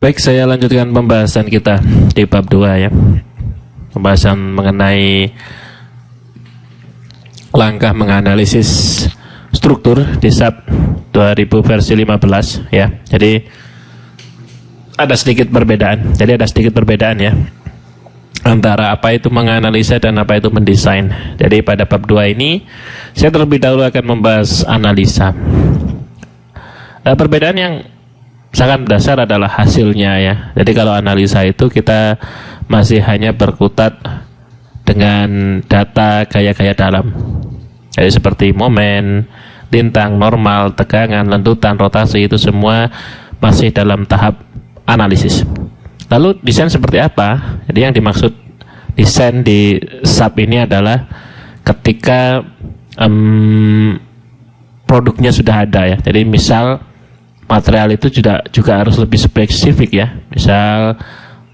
Baik, saya lanjutkan pembahasan kita di bab 2 ya. Pembahasan mengenai langkah menganalisis struktur di SAP 2000 versi 15 ya. Jadi ada sedikit perbedaan. Ya antara apa itu menganalisa dan apa itu mendesain. Jadi pada bab 2 ini saya terlebih dahulu akan membahas analisa. Perbedaan yang sangat dasar adalah hasilnya ya. Jadi kalau analisa itu kita masih hanya berkutat dengan data gaya-gaya dalam. Jadi seperti momen, lintang, normal, tegangan, lentutan, rotasi, itu semua masih dalam tahap analisis. Lalu desain seperti apa? Jadi yang dimaksud desain di SAP ini adalah ketika produknya sudah ada ya. Jadi misal material itu juga harus lebih spesifik ya. Misal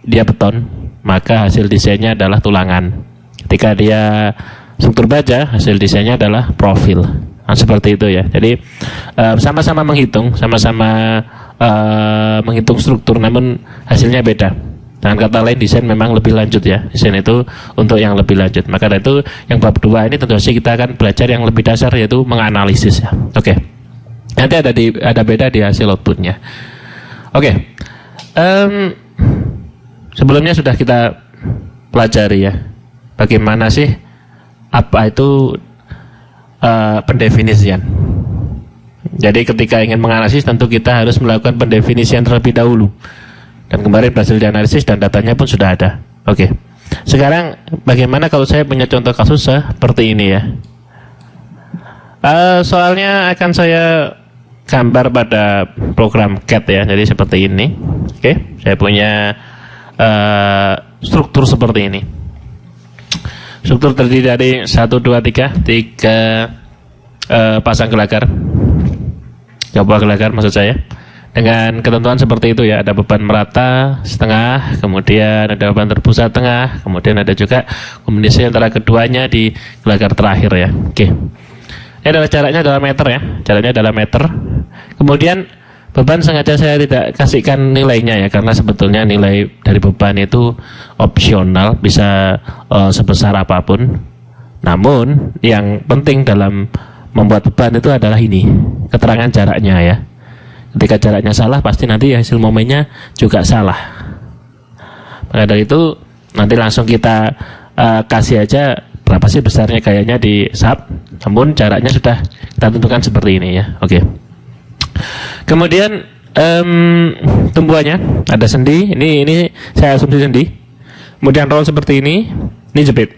dia beton, maka hasil desainnya adalah tulangan. Ketika dia struktur baja, hasil desainnya adalah profil. Nah, seperti itu ya. Jadi sama-sama menghitung, menghitung struktur, namun hasilnya beda. Dengan kata lain, desain memang lebih lanjut ya. Desain itu untuk yang lebih lanjut. Maka dari itu yang bab 2 ini tentu saja kita akan belajar yang lebih dasar, yaitu menganalisis ya. Oke. Nanti ada beda di hasil outputnya. Oke. Sebelumnya sudah kita pelajari ya, bagaimana sih apa itu pendefinisian. Jadi ketika ingin menganalisis tentu kita harus melakukan pendefinisian terlebih dahulu. Dan kemarin berhasil dianalisis dan datanya pun sudah ada. Oke. Sekarang bagaimana kalau saya punya contoh kasus seperti ini ya. Soalnya akan saya gambar pada program CAD ya. Jadi seperti ini. Oke. Saya punya struktur seperti ini. Struktur terdiri dari 1, 2, 3 pasang gelagar. Coba gelagar maksud saya. Dengan ketentuan seperti itu ya. Ada beban merata setengah, kemudian ada beban terpusat tengah, kemudian ada juga kombinasi antara keduanya di gelagar terakhir ya. Oke. Ini adalah jaraknya adalah meter ya. Jaraknya adalah meter. Kemudian beban sengaja saya tidak kasihkan nilainya ya, karena sebetulnya nilai dari beban itu opsional, bisa sebesar apapun. Namun yang penting dalam membuat beban itu adalah ini, keterangan jaraknya ya. Ketika jaraknya salah, pasti nanti hasil momennya juga salah. Maka dari itu nanti langsung kita kasih aja berapa sih besarnya gayanya di SAP, namun jaraknya sudah kita tentukan seperti ini ya. Oke. Kemudian tumbuhannya ada sendi, ini saya asumsi sendi. Kemudian roll seperti ini jepit.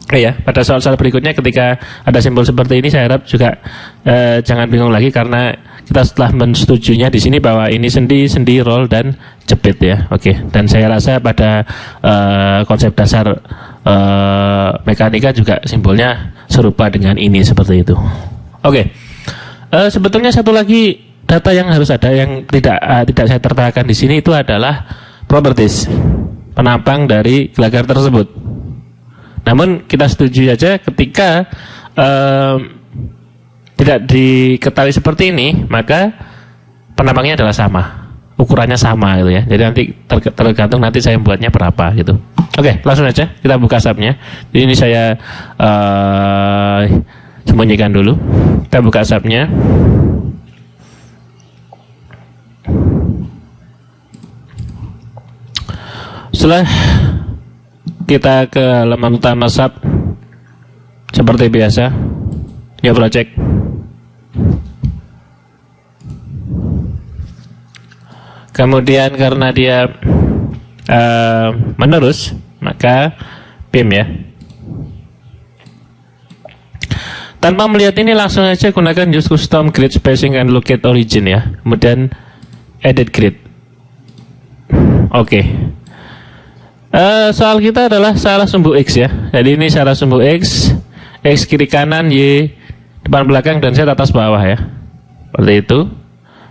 Ya, pada soal-soal berikutnya ketika ada simbol seperti ini saya harap juga jangan bingung lagi, karena kita setelah mensetujunya di sini bahwa ini sendi, roll dan jepit ya. Oke. Dan saya rasa pada konsep dasar mekanika juga simbolnya serupa dengan ini seperti itu. Oke. Sebetulnya satu lagi data yang harus ada yang tidak saya terterakan di sini itu adalah properties penampang dari gelagar tersebut. Namun kita setuju saja ketika tidak diketahui seperti ini, maka penampangnya adalah sama, ukurannya sama gitu ya. Jadi nanti tergantung nanti saya buatnya berapa gitu. Oke, langsung aja kita buka SAP-nya. Jadi ini saya sembunyikan dulu. Kita buka SAP-nya. Setelah kita ke halaman utama SAP seperti biasa, ya project. Kemudian karena dia menerus, maka PIM ya. Tanpa melihat ini langsung aja gunakan use custom grid spacing and locate origin ya. Kemudian edit grid. Oke. Soal kita adalah salah sumbu X ya. Jadi ini salah sumbu X kiri kanan, Y depan belakang, dan Z atas bawah ya. Seperti itu.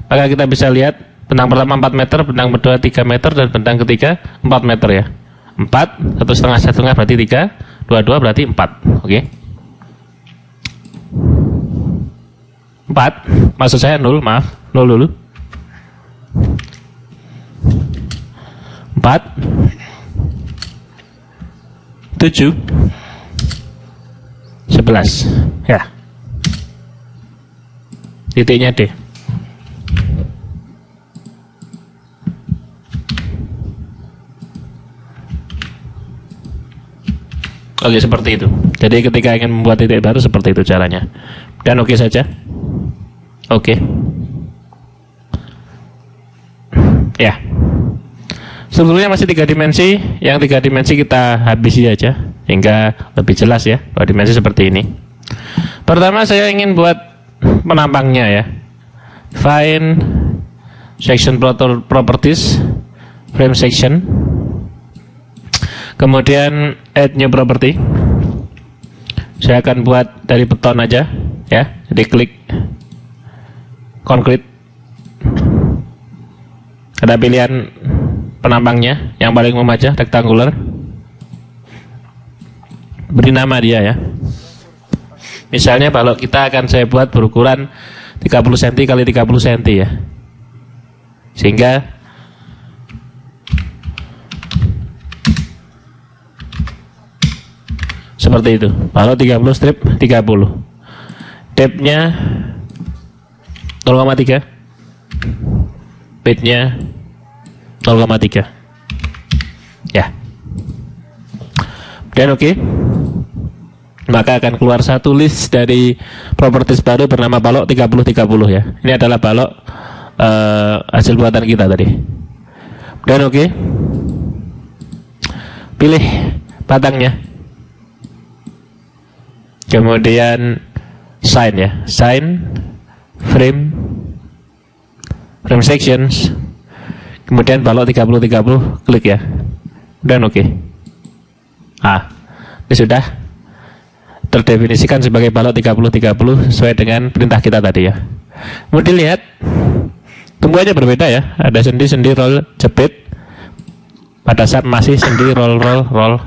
Maka kita bisa lihat bentang pertama 4 meter, bentang kedua 3 meter, dan bentang ketiga 4 meter ya. 4, 1,5 berarti 3, 2 berarti 4. Oke. 4, maksud saya 0, maaf, 0 dulu. 7, 11 ya, titiknya D. Oke, seperti itu. Jadi ketika ingin membuat titik baru seperti itu caranya. Dan oke saja. Oke. Ya. Sebetulnya masih 3 dimensi. Yang 3 dimensi kita habisi aja hingga lebih jelas ya. 2 dimensi seperti ini. Pertama saya ingin buat penampangnya ya. Find section properties, frame section. Kemudian add new property. Saya akan buat dari beton aja ya. Jadi klik concrete. Ada pilihan penampangnya yang paling umum aja, rectangular. Beri nama dia ya. Misalnya kalau kita akan saya buat berukuran 30 cm kali 30 cm ya. Sehingga seperti itu. Kalau 30 strip 30. Depth-nya 0,3. Width-nya 0,3. Ya. Dan oke. Maka akan keluar satu list dari properties baru bernama balok 30-30 ya. Ini adalah balok hasil buatan kita tadi. Dan oke. Pilih batangnya. Kemudian sign ya, sign, frame sections, kemudian balok 30-30, klik ya, dan oke. Ini sudah terdefinisikan sebagai balok 30-30 sesuai dengan perintah kita tadi ya. Kemudian lihat, tumbuhannya berbeda ya, ada sendi, roll, jepit, pada saat masih sendi, roll,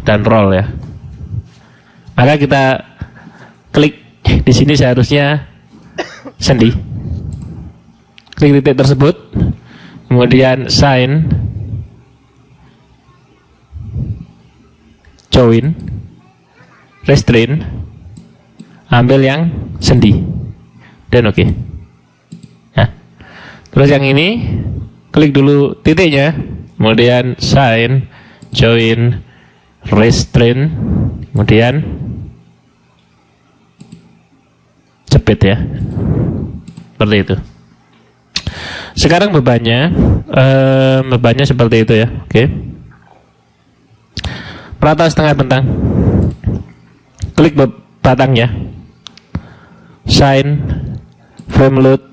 dan roll ya. Maka kita klik di sini seharusnya sendi. Klik titik tersebut, kemudian sign, join, restrain, ambil yang sendi, dan oke. Nah, terus yang ini klik dulu titiknya, kemudian sign, join, restrain, kemudian jepit ya, seperti itu. Sekarang bebannya seperti itu ya. Oke. Rata setengah bentang. Klik batangnya. Sign, frame load,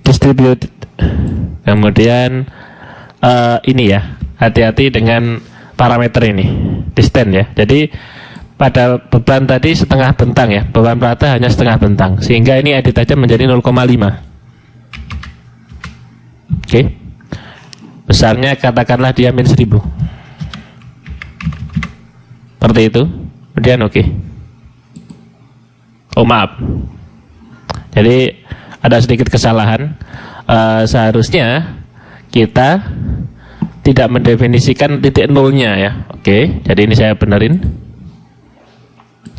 distribute. Kemudian ini ya, hati-hati dengan parameter ini, distance ya. Jadi pada beban tadi setengah bentang ya, beban rata hanya setengah bentang, sehingga ini edit aja menjadi 0,5. Oke. Besarnya katakanlah dia min 1000. Seperti itu. Kemudian oke. Oh maaf. Jadi ada sedikit kesalahan. Seharusnya kita tidak mendefinisikan titik nolnya ya. Oke. Jadi ini saya benerin.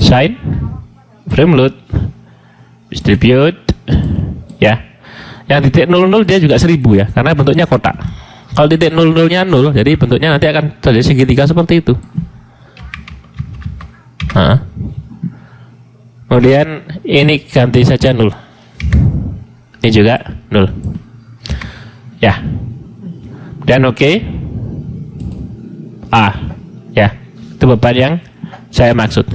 Sign, frame load, distribute ya. Yang titik 00 dia juga 1000 ya, karena bentuknya kotak. Kalau titik 00 nya 0, jadi bentuknya nanti akan terjadi segitiga seperti itu. Kemudian ini ganti saja 0. Ini juga 0 ya. Dan oke. Ya, itu beban yang saya maksud.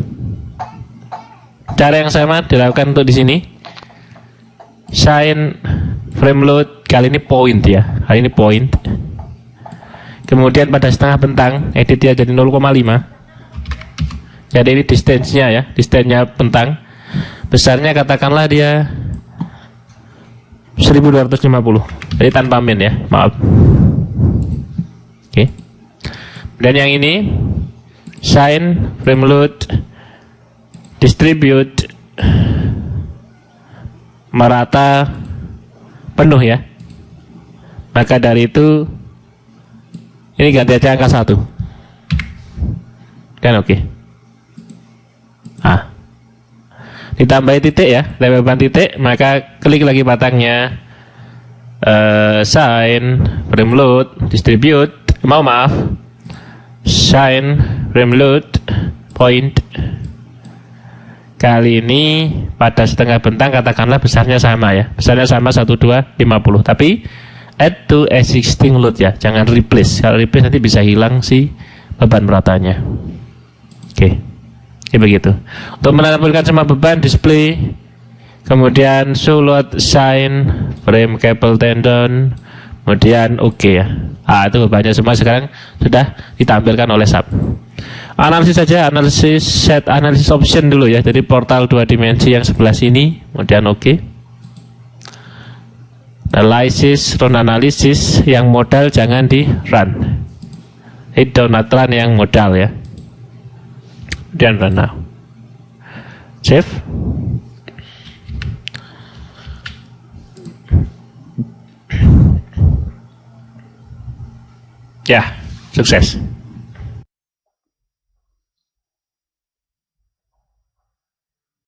Cara yang sama dilakukan untuk di sini. Sign, frame load, kali ini point ya. Kali ini point. Kemudian pada setengah bentang, edit dia jadi 0,5. Jadi ini distance-nya ya, distance-nya bentang. Besarnya katakanlah dia 1250. Jadi tanpa min ya, maaf. Oke. Dan yang ini sign, frame load, distribute, merata, penuh ya. Maka dari itu Ini ganti aja angka 1. Kan oke. Nah, ditambahi titik ya, lebar titik, maka klik lagi batangnya, sign, frame load, distribute, maaf, sign, frame load, point. Kali ini pada setengah bentang katakanlah besarnya sama ya, besarnya sama 1, 2, 50, tapi add to existing load ya, jangan replace. Kalau replace nanti bisa hilang si beban meratanya. Oke. Ya begitu. Untuk menampilkan semua beban, display, kemudian show load sign, frame cable tendon, kemudian oke ya. Itu bebannya semua sekarang sudah ditampilkan oleh SAP. Analisis saja, analisis set analisis option dulu ya. Jadi portal 2 dimensi yang sebelah sini, kemudian oke. Analisis, run analisis yang modal jangan di run. Do not run yang modal ya. Dan run now. Save. Ya, sukses.